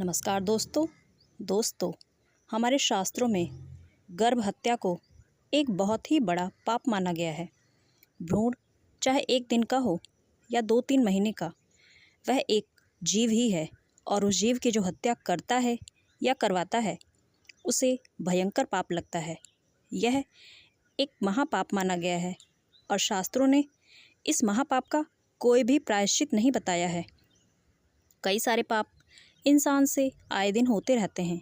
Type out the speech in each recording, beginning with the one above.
नमस्कार दोस्तों हमारे शास्त्रों में गर्भ हत्या को एक बहुत ही बड़ा पाप माना गया है। भ्रूण चाहे 1 दिन का हो या 2-3 महीने का, वह एक जीव ही है और उस जीव की जो हत्या करता है या करवाता है उसे भयंकर पाप लगता है। यह एक महापाप माना गया है और शास्त्रों ने इस महापाप का कोई भी प्रायश्चित नहीं बताया है। कई सारे पाप इंसान से आए दिन होते रहते हैं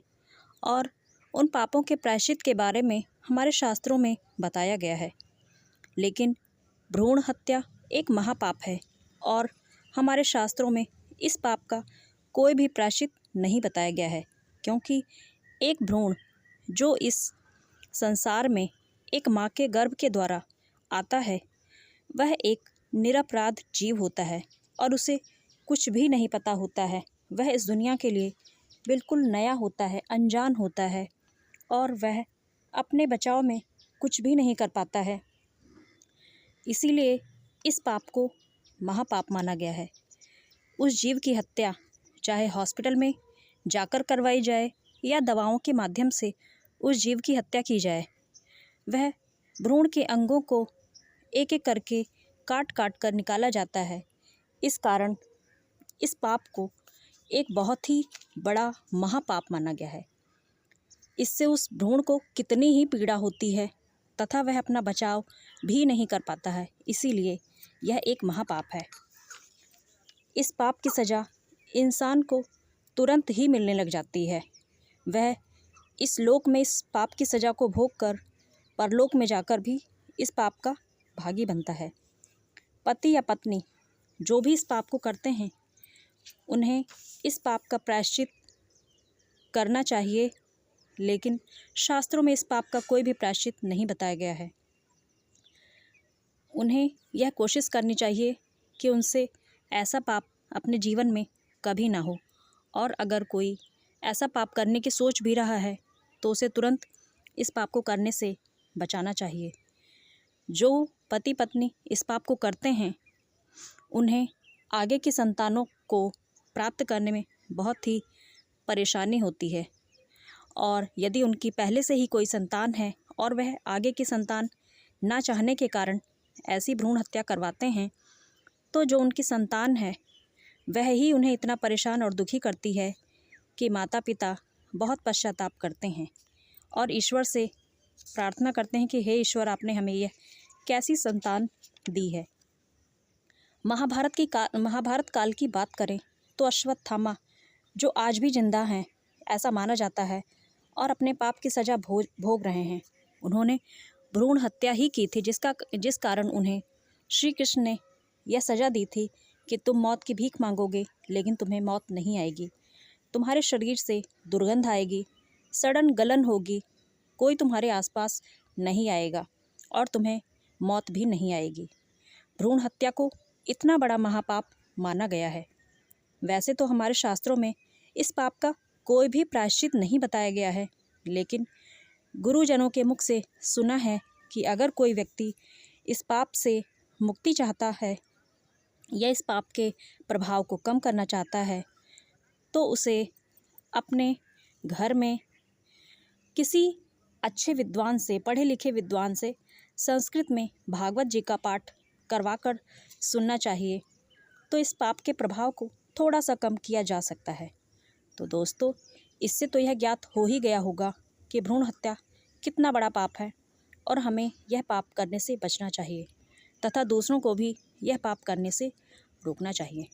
और उन पापों के प्रायश्चित के बारे में हमारे शास्त्रों में बताया गया है, लेकिन भ्रूण हत्या एक महापाप है और हमारे शास्त्रों में इस पाप का कोई भी प्रायश्चित नहीं बताया गया है, क्योंकि एक भ्रूण जो इस संसार में एक माँ के गर्भ के द्वारा आता है वह एक निरपराध जीव होता है और उसे कुछ भी नहीं पता होता है। वह इस दुनिया के लिए बिल्कुल नया होता है, अनजान होता है और वह अपने बचाव में कुछ भी नहीं कर पाता है। इसीलिए इस पाप को महापाप माना गया है। उस जीव की हत्या चाहे हॉस्पिटल में जाकर करवाई जाए या दवाओं के माध्यम से उस जीव की हत्या की जाए, वह भ्रूण के अंगों को एक एक करके काट काट कर निकाला जाता है। इस कारण इस पाप को एक बहुत ही बड़ा महापाप माना गया है। इससे उस भ्रूण को कितनी ही पीड़ा होती है तथा वह अपना बचाव भी नहीं कर पाता है। इसीलिए यह एक महापाप है। इस पाप की सज़ा इंसान को तुरंत ही मिलने लग जाती है। वह इस लोक में इस पाप की सज़ा को भोग कर परलोक में जाकर भी इस पाप का भागी बनता है। पति या पत्नी जो भी इस पाप को करते हैं उन्हें इस पाप का प्रायश्चित करना चाहिए, लेकिन शास्त्रों में इस पाप का कोई भी प्रायश्चित नहीं बताया गया है। उन्हें यह कोशिश करनी चाहिए कि उनसे ऐसा पाप अपने जीवन में कभी ना हो, और अगर कोई ऐसा पाप करने की सोच भी रहा है तो उसे तुरंत इस पाप को करने से बचाना चाहिए। जो पति पत्नी इस पाप को करते हैं उन्हें आगे की संतानों को प्राप्त करने में बहुत ही परेशानी होती है, और यदि उनकी पहले से ही कोई संतान है और वह आगे की संतान ना चाहने के कारण ऐसी भ्रूण हत्या करवाते हैं, तो जो उनकी संतान है वह ही उन्हें इतना परेशान और दुखी करती है कि माता पिता बहुत पश्चाताप करते हैं और ईश्वर से प्रार्थना करते हैं कि हे ईश्वर, आपने हमें यह कैसी संतान दी है। महाभारत काल की बात करें तो अश्वत्थामा जो आज भी जिंदा हैं ऐसा माना जाता है और अपने पाप की सज़ा भोग रहे हैं। उन्होंने भ्रूण हत्या ही की थी, जिस कारण उन्हें श्री कृष्ण ने यह सज़ा दी थी कि तुम मौत की भीख मांगोगे लेकिन तुम्हें मौत नहीं आएगी। तुम्हारे शरीर से दुर्गंध आएगी, सड़न गलन होगी, कोई तुम्हारे आसपास नहीं आएगा और तुम्हें मौत भी नहीं आएगी। भ्रूण हत्या को इतना बड़ा महापाप माना गया है। वैसे तो हमारे शास्त्रों में इस पाप का कोई भी प्रायश्चित नहीं बताया गया है, लेकिन गुरुजनों के मुख से सुना है कि अगर कोई व्यक्ति इस पाप से मुक्ति चाहता है या इस पाप के प्रभाव को कम करना चाहता है तो उसे अपने घर में किसी अच्छे विद्वान से, पढ़े लिखे विद्वान से संस्कृत में भागवत जी का पाठ करवाकर सुनना चाहिए, तो इस पाप के प्रभाव को थोड़ा सा कम किया जा सकता है। तो दोस्तों, इससे तो यह ज्ञात हो ही गया होगा कि भ्रूण हत्या कितना बड़ा पाप है और हमें यह पाप करने से बचना चाहिए तथा दूसरों को भी यह पाप करने से रोकना चाहिए।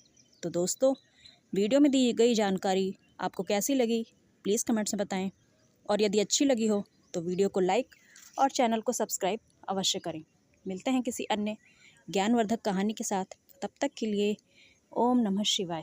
तो दोस्तों, वीडियो में दी गई जानकारी आपको कैसी लगी प्लीज़ कमेंट्स में बताएं, और यदि अच्छी लगी हो तो वीडियो को लाइक और चैनल को सब्सक्राइब अवश्य करें। मिलते हैं किसी अन्य ज्ञानवर्धक कहानी के साथ। तब तक के लिए ओम नमः शिवाय।